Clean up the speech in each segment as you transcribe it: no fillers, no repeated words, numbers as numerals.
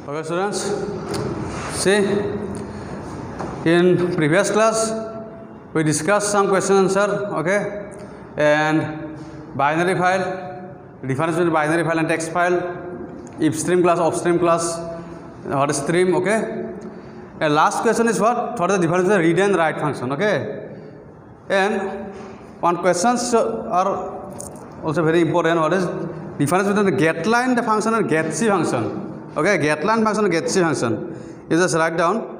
Okay, students, see, in previous class we discussed some question answer, okay, and binary file, difference between binary file and text file, if stream class, off stream class, what is stream, okay. And last question is what the difference between read and write function, okay. And one questions are also very important. What is difference between the getLine function and getC function? Okay, getLine function and getC function. You just write down.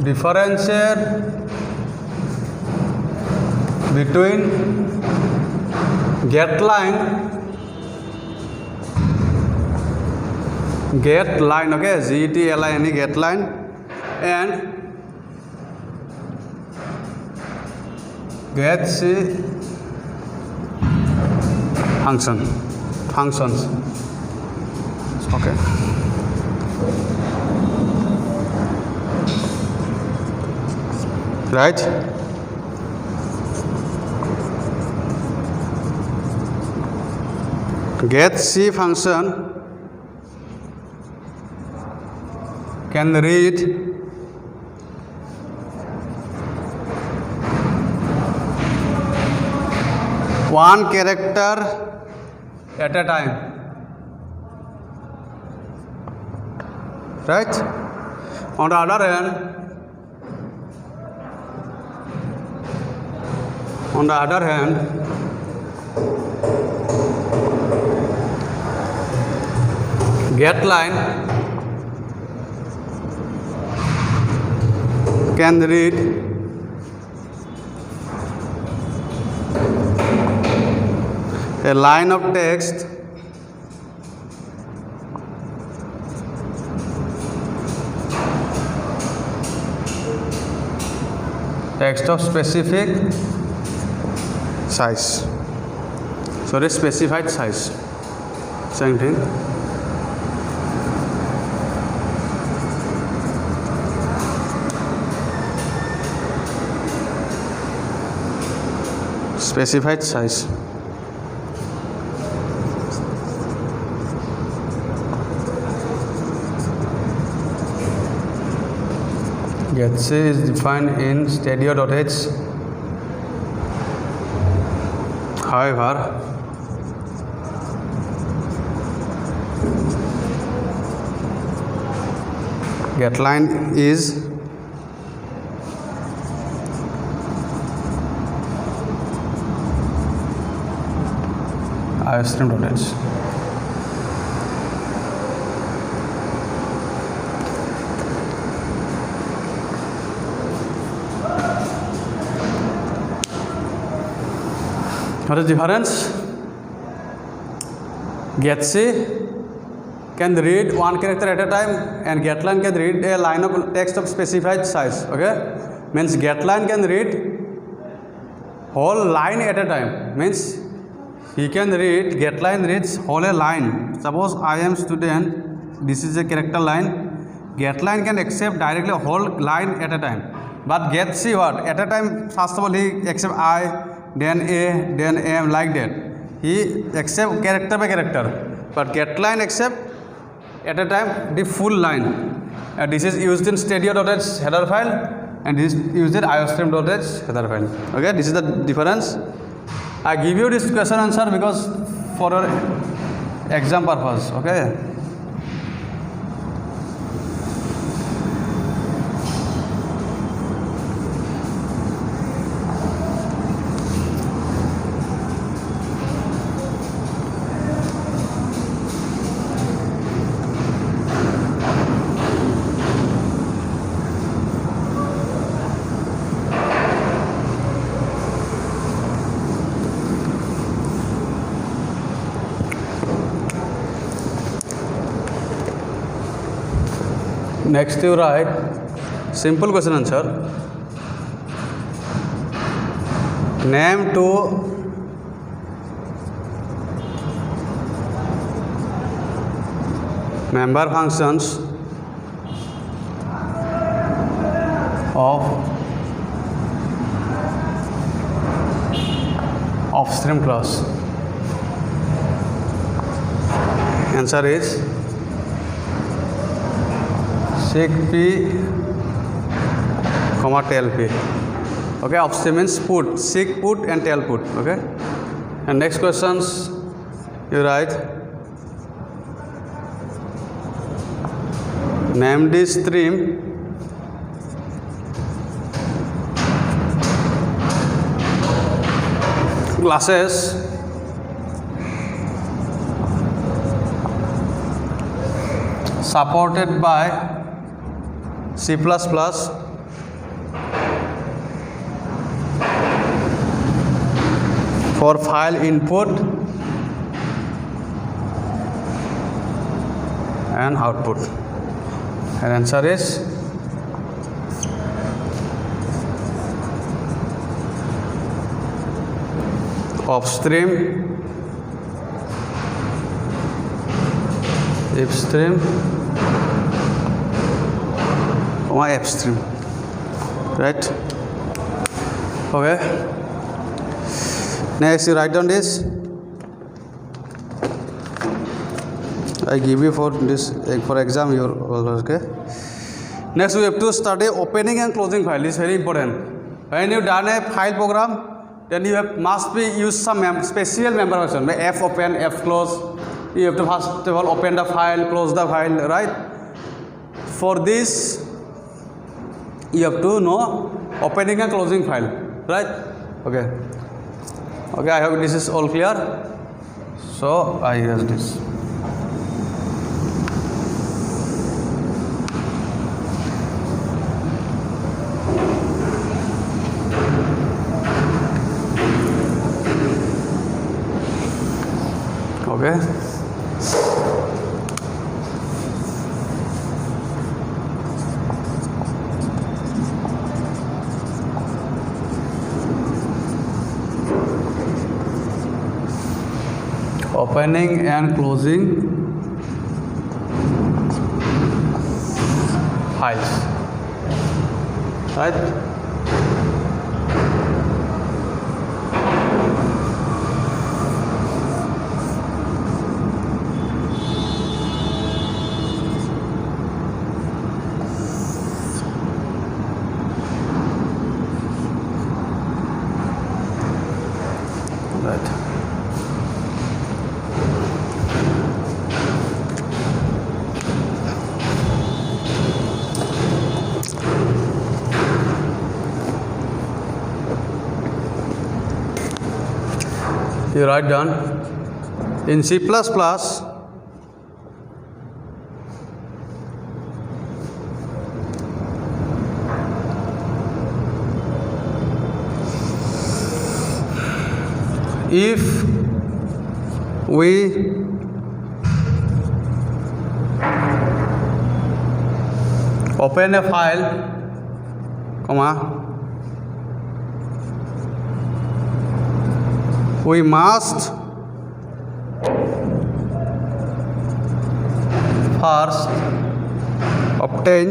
Differentiate between getLine, okay, GETLINE, getLine, and getC functions. Okay. Right? getC function can read one character at a time, right? On the other hand, getLine can read a line of text of specific size. Sorry, specified size. Same thing. Specified size. getC is defined in stadio.h. However, getLine is iostream.h. What is the difference? getC can read one character at a time and getLine can read a line of text of specified size. Okay, means getLine can read whole line at a time. Means he can read, getLine reads whole a line. Suppose I am student, this is a character line. getLine can accept directly a whole line at a time. But getC what? At a time, first of all, he accept I, then A, then M, like that. He accept character by character. But getLine accept at a time the full line. This is used in stadio.h header file and this is used in iostream.h header file. Okay, this is the difference. I give you this question answer because for your exam purpose. Okay. Next you write simple question answer. Name two member functions of offstream class. Answer is seek P, comma tell P. Okay, upstream means put, seek put and tell put. Okay, and next questions you write. Name the stream classes supported by C++ for file input and output. And answer is upstream, upstream, or upstream, right? Okay. Next, you write down this. I give you for this for exam. Your okay. Next, we have to study opening and closing file. This is very important. When you done a file program, then you have must be use some special member function. F open, F close. You have to first of all open the file, close the file, right? For this, you have to know opening and closing file, right? Okay. Okay, I hope this is all clear. So I use this. Okay. Opening and closing files, right? You write down in C++, if we open a file, comma, we must first obtain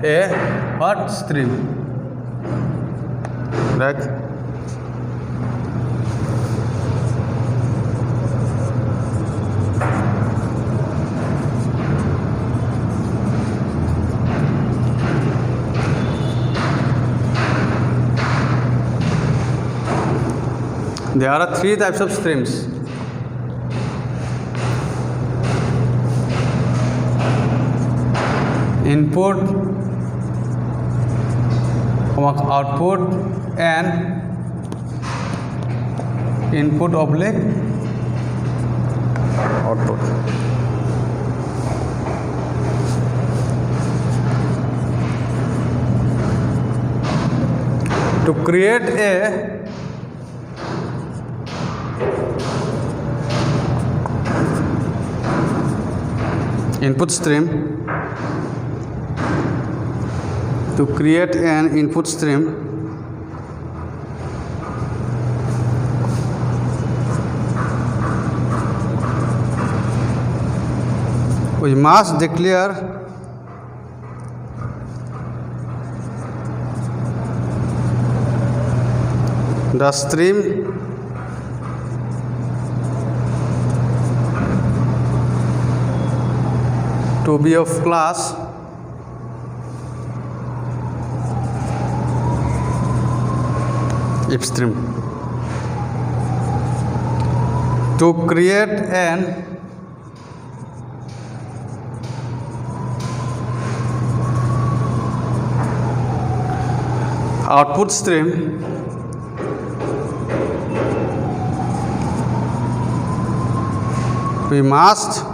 a what stream, right? There are three types of streams. Input, output, and input oblique output. To create a input stream, to create an input stream, we must declare the stream to be of class if stream. To create an output stream, we must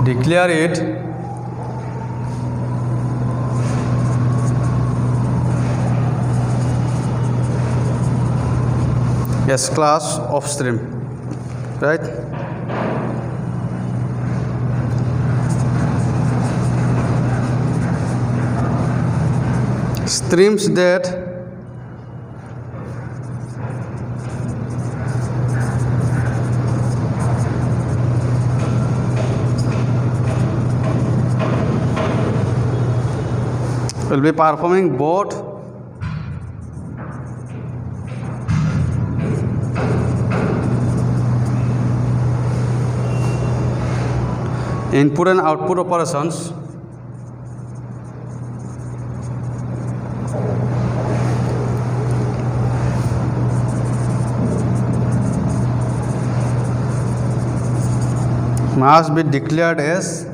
declare it as class of stream, right? Streams that will be performing both input and output operations must be declared as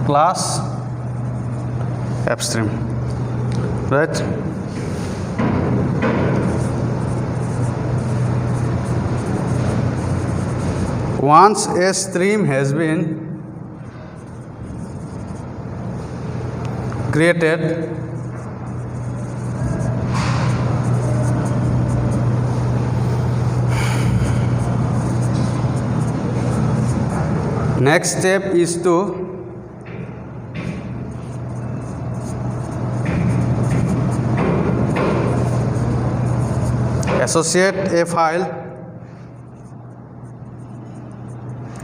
class upstream, right? Once a stream has been created, next step is to associate a file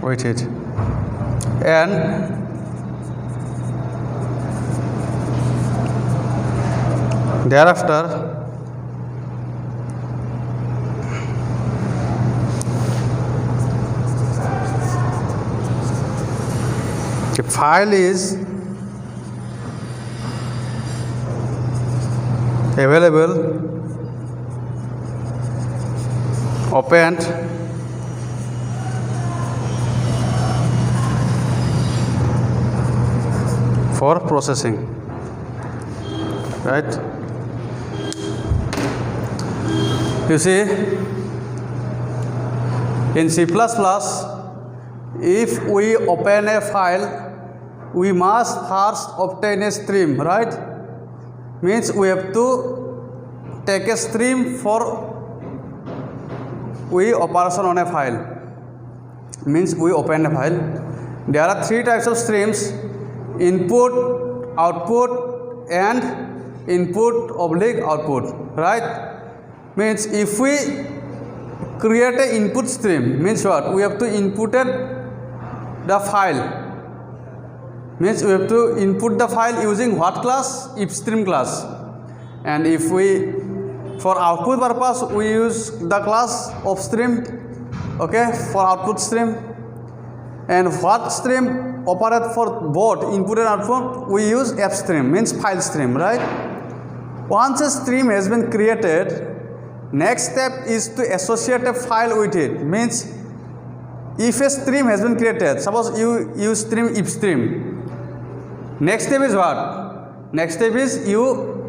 with it and thereafter the file is available, opened for processing, right? You see, in C++, if we open a file, we must first obtain a stream, right? Means we have to take a stream for we operation on a file. Means we open a file. There are three types of streams: input, output, and input/output, right? Means if we create an input stream, means what? We have to input the file. Means we have to input the file using what class? If stream class. And if we, for output purpose, we use the class of stream, okay, for output stream. And what stream operate for both input and output? We use F stream, means file stream, right? Once a stream has been created, next step is to associate a file with it. Means if a stream has been created, suppose you use stream if stream. Next step is what? Next step is you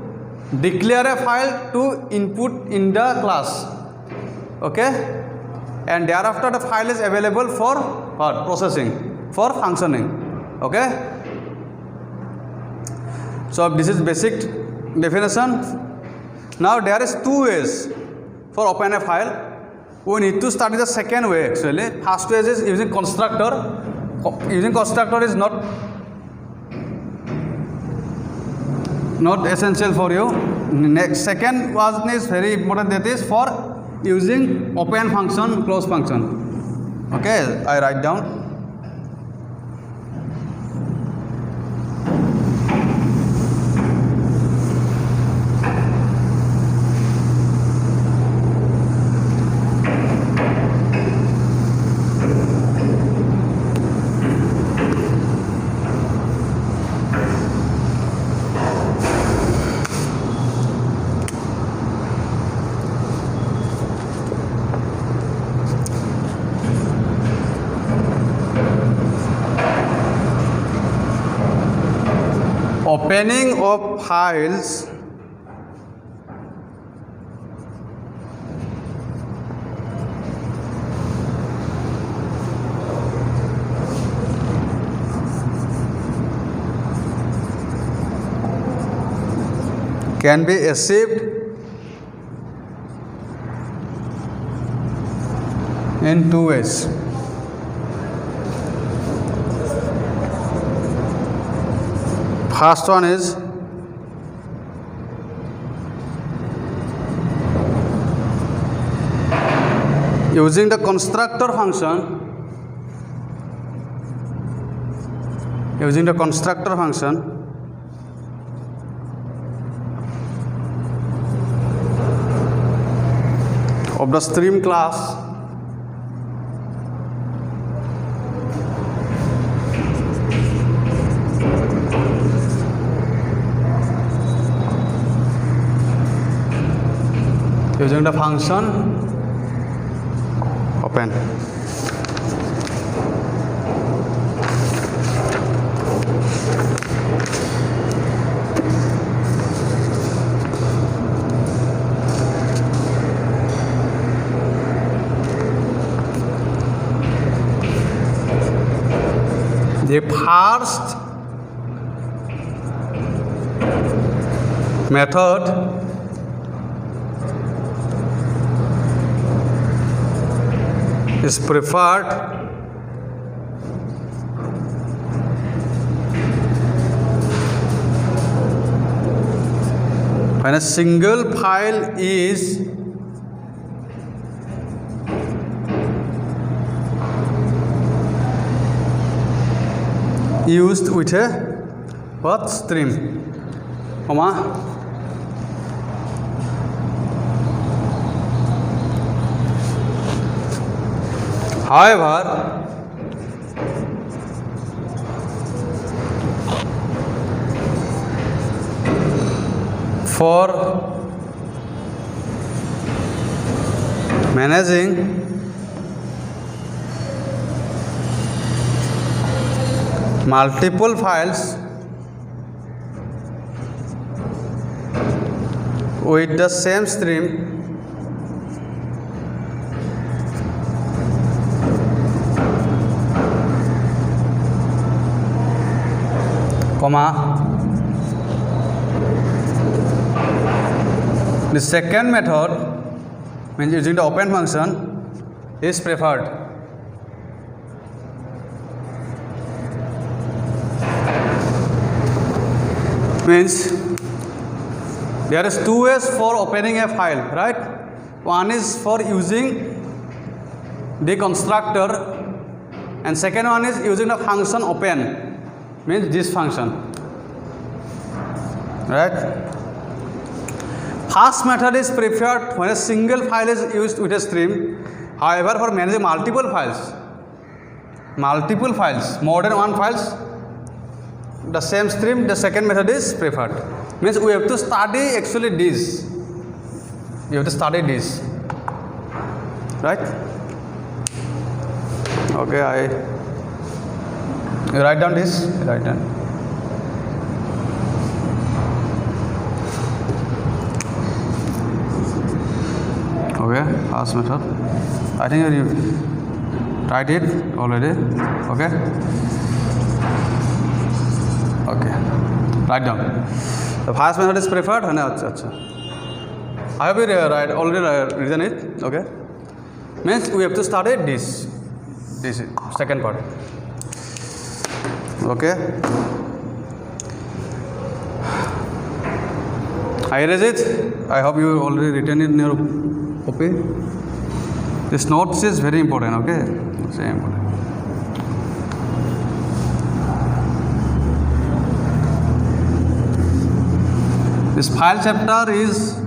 declare a file to input in the class, okay? And thereafter the file is available for what? Processing, for functioning, okay? So this is basic definition. Now there is two ways for open a file. We need to study the second way actually. First way is using constructor. Using constructor is not essential for you. Next, second one is very important, that is for using open function, close function. Okay, I write down. opening of files can be achieved in two ways. First one is using the constructor function, of the stream class using the function open. The first method is preferred when a single file is used with a what stream, comma, however for managing multiple files with the same stream, comma, the second method means using the open function is preferred. Means there is two ways for opening a file, right? One is for using the constructor and second one is using the function open, means this function, right? First method is preferred when a single file is used with a stream. However, for managing multiple files, more than one files, the same stream, the second method is preferred. Means we have to study actually this. You have to study this, right? Okay, you write down this. Write down. Okay, first method. I think you write it already. Okay. Okay, write down. The first method is preferred. I have already written it. Okay, means we have to study this second part. Okay, I erase it. I hope you already written it in your copy. This notes is very important. Okay, it's very important. This file chapter is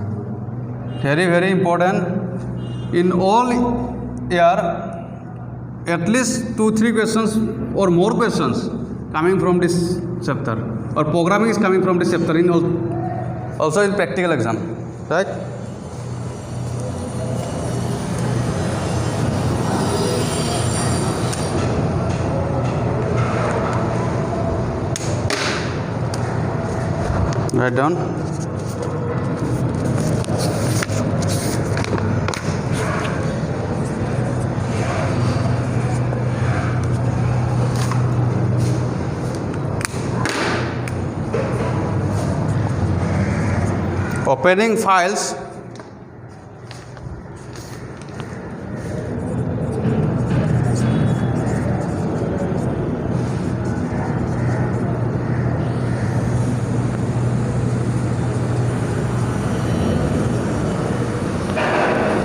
very, very important. In all year, at least 2-3 questions or more questions coming from this chapter, or programming is coming from this chapter in also in practical exam, right? Write down. Opening files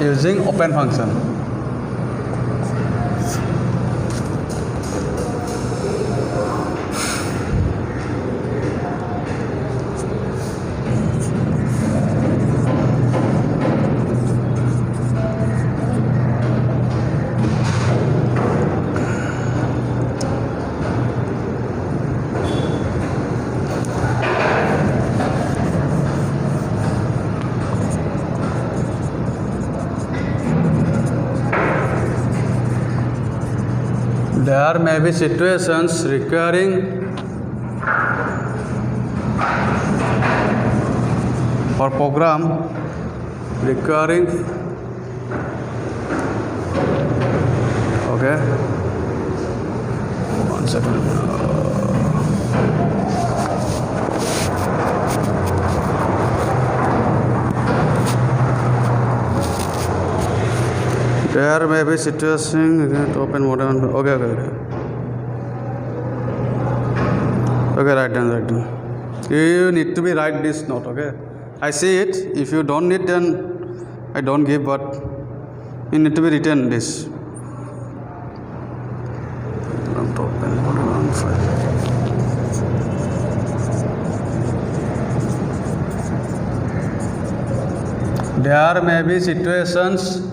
using open function. There may be situations requiring or program requiring okay, 1 second. There may be situation to open modern. Okay. Write down. You need to be write this note. Okay, I see it. If you don't need, then I don't give. But you need to be written this. Open modern file. There may be situations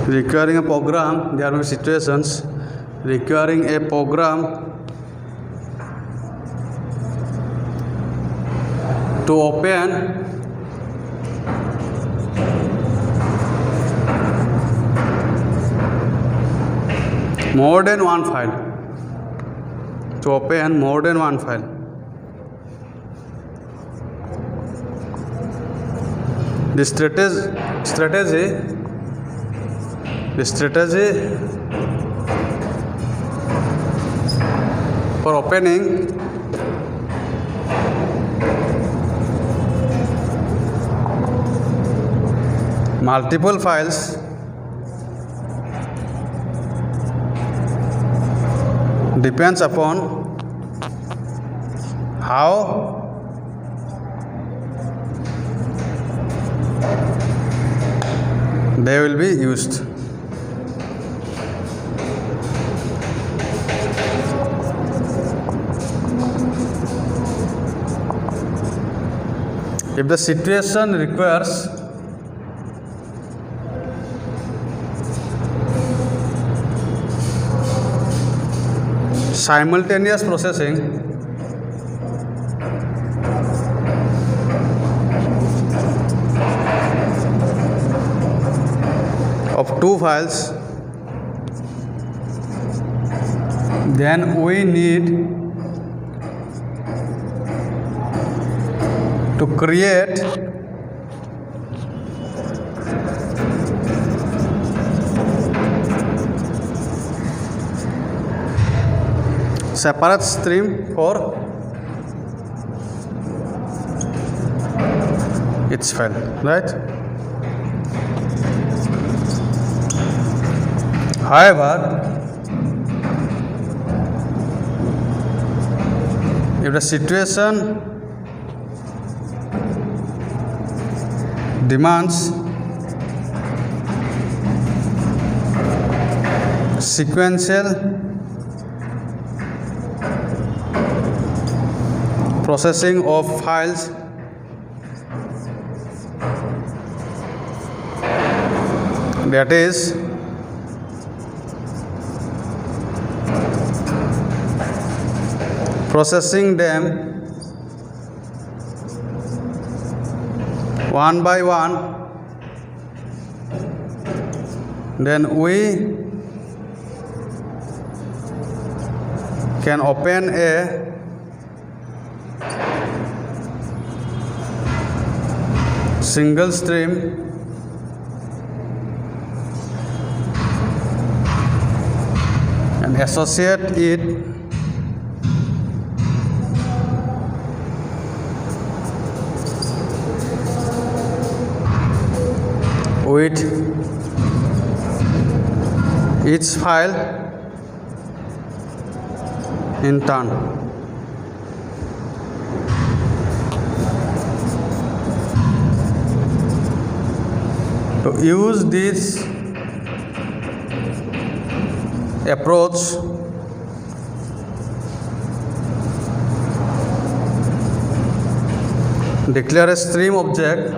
requiring a program. There are situations requiring a program to open more than one file. To open more than one file. The strategy for opening multiple files depends upon how they will be used. If the situation requires simultaneous processing of two files, then we need to create separate stream for its file, right? However, if the situation demands sequential processing of files, that is processing them one by one then we can open a single stream and associate it with each file in turn. To use this approach, declare a stream object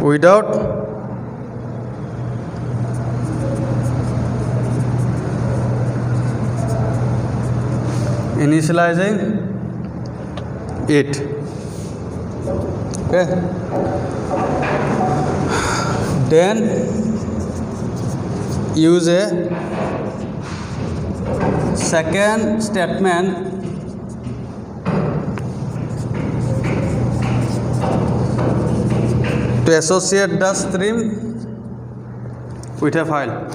without initializing it. Okay. Then use a second statement to associate the stream with a file.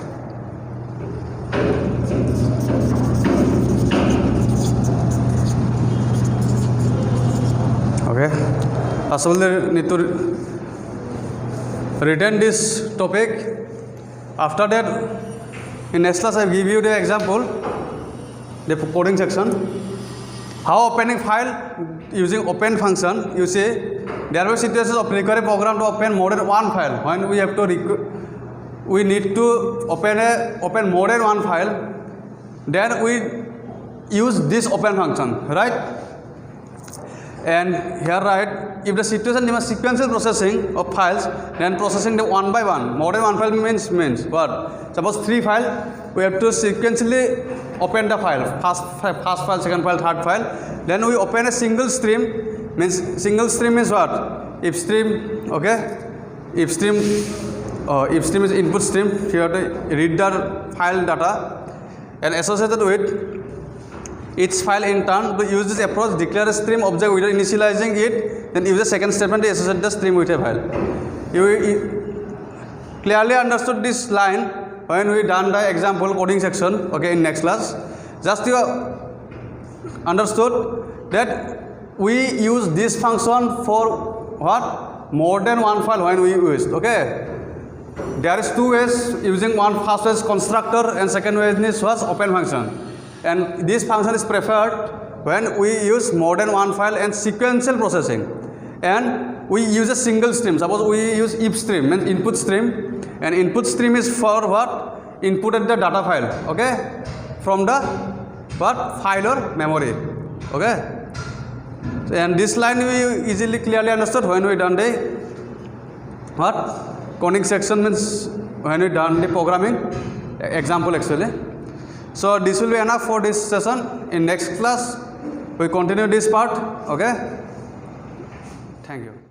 Okay. First of all, you need to retain this topic. After that, in next class, I give you the example, the coding section. How opening file using open function. You see, there are situations of require a program to open more than one file. When we have to we need to open more than one file. Then we use this open function, right? And here, right, if the situation demands sequential processing of files, then processing them one by one. More than one file means what? Suppose 3 files, we have to sequentially open the file. First file, second file, third file. Then we open a single stream. Means single stream is what? If stream, okay? If stream is input stream. You have to read the file data and associated with each file in turn. To use this approach, declare a stream object without initializing it, then use the second statement to associate the stream with a file. You clearly understood this line when we done the example coding section, okay, in next class. Just you understood that we use this function for what? More than one file when we use, okay. There is 2 ways using one. First way is constructor and second way is was open function. And this function is preferred when we use more than one file and sequential processing. And we use a single stream. Suppose we use if stream, means input stream. And input stream is for what? Inputted the data file, okay? From the what? File or memory, okay? And this line we easily clearly understood when we done the what? Coding section, means when we done the programming example actually. So this will be enough for this session. In next class, we continue this part. Okay. Thank you.